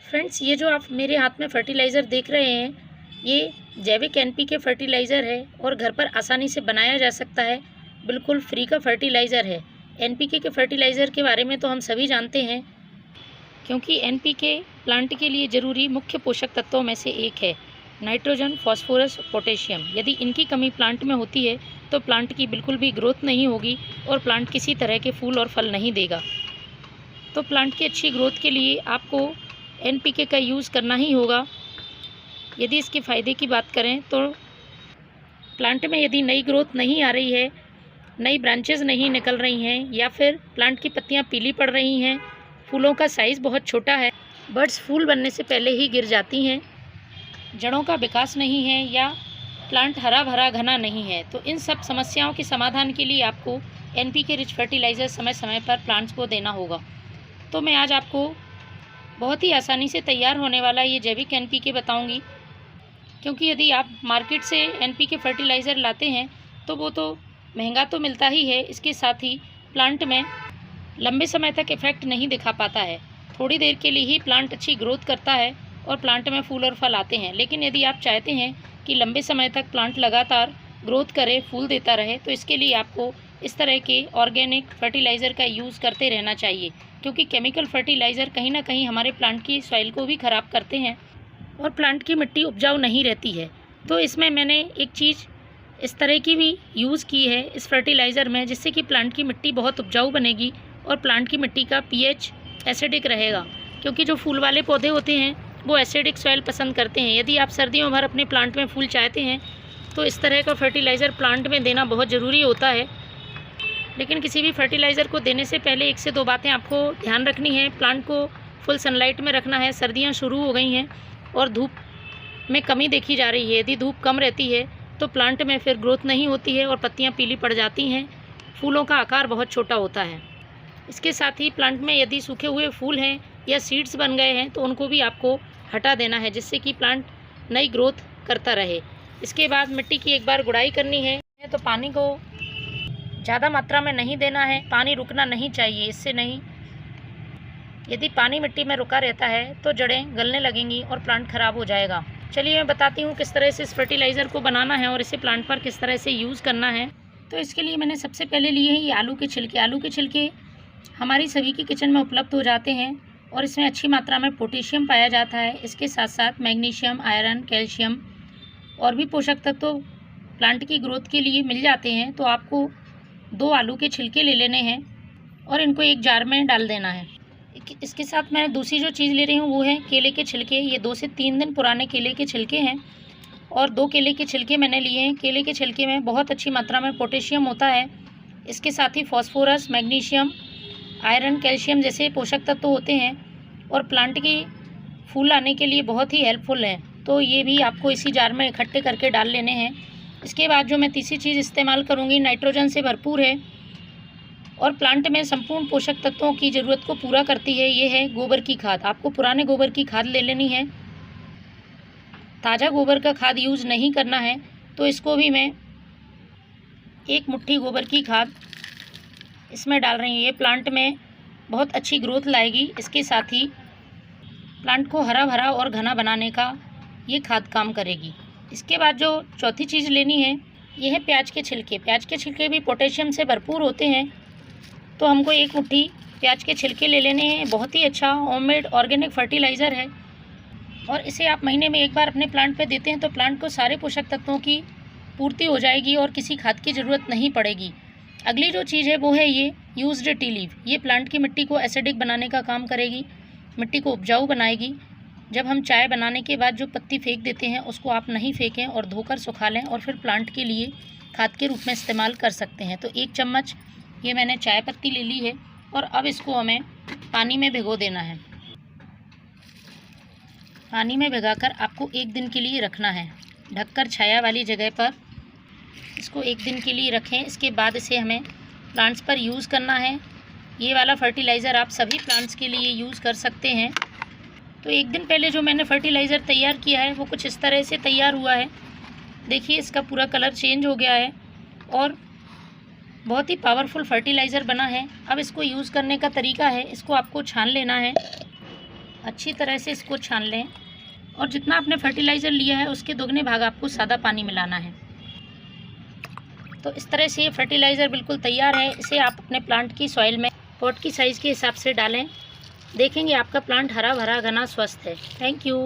Friends, ये जो आप मेरे हाथ में फर्टिलाइज़र देख रहे हैं, ये जैविक एनपीके फर्टिलाइज़र है और घर पर आसानी से बनाया जा सकता है। बिल्कुल फ्री का फर्टिलाइज़र है। एनपीके के फर्टिलाइज़र के बारे में तो हम सभी जानते हैं, क्योंकि एनपीके प्लांट के लिए ज़रूरी मुख्य पोषक तत्वों में से एक है। Nitrogen, phosphorus, potassium. यदि इनकी कमी प्लांट में होती है तो प्लांट की बिल्कुल भी ग्रोथ नहीं होगी और प्लांट किसी तरह के फूल और फल नहीं देगा। तो प्लांट की अच्छी ग्रोथ के लिए आपको एनपीके का यूज़ करना ही होगा। यदि इसके फ़ायदे की बात करें तो प्लांट में यदि नई ग्रोथ नहीं आ रही है, नई ब्रांचेस नहीं निकल रही हैं, या फिर प्लांट की पत्तियां पीली पड़ रही हैं, फूलों का साइज़ बहुत छोटा है, बड्स फूल बनने से पहले ही गिर जाती हैं, जड़ों का विकास नहीं है, या प्लांट हरा भरा घना नहीं है, तो इन सब समस्याओं के समाधान के लिए आपको एनपीके रिच फर्टिलाइज़र समय समय पर प्लांट्स को देना होगा। तो मैं आज आपको बहुत ही आसानी से तैयार होने वाला ये जैविक एनपीके बताऊंगी, क्योंकि यदि आप मार्केट से एनपीके फर्टिलाइज़र लाते हैं तो वो तो महंगा तो मिलता ही है, इसके साथ ही प्लांट में लंबे समय तक इफ़ेक्ट नहीं दिखा पाता है। थोड़ी देर के लिए ही प्लांट अच्छी ग्रोथ करता है और प्लांट में फूल और फल आते हैं। लेकिन यदि आप चाहते हैं कि लंबे समय तक प्लांट लगातार ग्रोथ करे, फूल देता रहे, तो इसके लिए आपको इस तरह के ऑर्गेनिक फर्टिलाइज़र का यूज़ करते रहना चाहिए, क्योंकि केमिकल फर्टिलाइज़र कहीं ना कहीं हमारे प्लांट की सॉइल को भी ख़राब करते हैं और प्लांट की मिट्टी उपजाऊ नहीं रहती है। तो इसमें मैंने एक चीज़ इस तरह की भी यूज़ की है इस फर्टिलाइज़र में, जिससे कि प्लांट की मिट्टी बहुत उपजाऊ बनेगी और प्लांट की मिट्टी का पीएच एसिडिक रहेगा, क्योंकि जो फूल वाले पौधे होते हैं वो एसिडिक सॉइल पसंद करते हैं। यदि आप सर्दियों भर अपने प्लांट में फूल चाहते हैं तो इस तरह का फर्टिलाइज़र प्लांट में देना बहुत ज़रूरी होता है। लेकिन किसी भी फर्टिलाइज़र को देने से पहले 1 से 2 बातें आपको ध्यान रखनी है। प्लांट को फुल सनलाइट में रखना है। सर्दियाँ शुरू हो गई हैं और धूप में कमी देखी जा रही है। यदि धूप कम रहती है तो प्लांट में फिर ग्रोथ नहीं होती है और पत्तियां पीली पड़ जाती हैं, फूलों का आकार बहुत छोटा होता है। इसके साथ ही प्लांट में यदि सूखे हुए फूल हैं या सीड्स बन गए हैं तो उनको भी आपको हटा देना है, जिससे कि प्लांट नई ग्रोथ करता रहे। इसके बाद मिट्टी की एक बार गुड़ाई करनी है, तो पानी को ज़्यादा मात्रा में नहीं देना है। पानी रुकना नहीं चाहिए, इससे नहीं, यदि पानी मिट्टी में रुका रहता है तो जड़ें गलने लगेंगी और प्लांट ख़राब हो जाएगा। चलिए मैं बताती हूँ किस तरह से इस फर्टिलाइज़र को बनाना है और इसे प्लांट पर किस तरह से यूज़ करना है। तो इसके लिए मैंने सबसे पहले लिए हैं ये आलू के छिलके। आलू के छिलके हमारी सभी की किचन में उपलब्ध हो जाते हैं और इसमें अच्छी मात्रा में पोटेशियम पाया जाता है। इसके साथ साथ मैग्नीशियम, आयरन, कैल्शियम और भी पोषक तत्व प्लांट की ग्रोथ के लिए मिल जाते हैं। तो आपको 2 आलू के छिलके ले लेने हैं और इनको एक जार में डाल देना है। इसके साथ मैं दूसरी जो चीज़ ले रही हूँ वो है केले के छिलके। ये 2 से 3 दिन पुराने केले के छिलके हैं और 2 केले के छिलके मैंने लिए हैं। केले के छिलके में बहुत अच्छी मात्रा में पोटेशियम होता है। इसके साथ ही फॉस्फोरस, मैग्नीशियम, आयरन, कैल्शियम जैसे पोषक तत्व होते हैं और प्लांट के फूल आने के लिए बहुत ही हेल्पफुल हैं। तो ये भी आपको इसी जार में इकट्ठे करके डाल लेने हैं। इसके बाद जो मैं तीसरी चीज़ इस्तेमाल करूँगी नाइट्रोजन से भरपूर है और प्लांट में संपूर्ण पोषक तत्वों की ज़रूरत को पूरा करती है। ये है गोबर की खाद। आपको पुराने गोबर की खाद ले लेनी है, ताज़ा गोबर का खाद यूज़ नहीं करना है। तो इसको भी मैं 1 मुट्ठी गोबर की खाद इसमें डाल रही हूँ। ये प्लांट में बहुत अच्छी ग्रोथ लाएगी। इसके साथ ही प्लांट को हरा भरा और घना बनाने का ये खाद काम करेगी। इसके बाद जो चौथी चीज़ लेनी है ये है प्याज के छिलके। प्याज के छिलके भी पोटेशियम से भरपूर होते हैं, तो हमको 1 मुट्ठी प्याज के छिलके ले लेने हैं। बहुत ही अच्छा होममेड ऑर्गेनिक फर्टिलाइज़र है और इसे आप महीने में 1 बार अपने प्लांट पे देते हैं तो प्लांट को सारे पोषक तत्वों की पूर्ति हो जाएगी और किसी खाद की ज़रूरत नहीं पड़ेगी। अगली जो चीज़ है वो है ये यूज्ड टी लीफ। ये प्लांट की मिट्टी को एसिडिक बनाने का काम करेगी, मिट्टी को उपजाऊ बनाएगी। जब हम चाय बनाने के बाद जो पत्ती फेंक देते हैं उसको आप नहीं फेंकें और धोकर सुखा लें और फिर प्लांट के लिए खाद के रूप में इस्तेमाल कर सकते हैं। तो 1 चम्मच ये मैंने चाय पत्ती ले ली है और अब इसको हमें पानी में भिगो देना है। पानी में भिगाकर आपको 1 दिन के लिए रखना है। ढककर छाया वाली जगह पर इसको 1 दिन के लिए रखें। इसके बाद इसे हमें प्लांट्स पर यूज़ करना है। ये वाला फर्टिलाइज़र आप सभी प्लांट्स के लिए यूज़ कर सकते हैं। तो 1 दिन पहले जो मैंने फर्टिलाइज़र तैयार किया है वो कुछ इस तरह से तैयार हुआ है। देखिए इसका पूरा कलर चेंज हो गया है और बहुत ही पावरफुल फर्टिलाइज़र बना है। अब इसको यूज़ करने का तरीका है, इसको आपको छान लेना है अच्छी तरह से इसको छान लें और जितना आपने फर्टिलाइज़र लिया है उसके दोगुने भाग आपको सादा पानी मिलाना है। तो इस तरह से ये फर्टिलाइज़र बिल्कुल तैयार है। इसे आप अपने प्लांट की सॉइल में पॉट की साइज़ के हिसाब से डालें। देखेंगे आपका प्लांट हरा भरा घना स्वस्थ है। Thank you.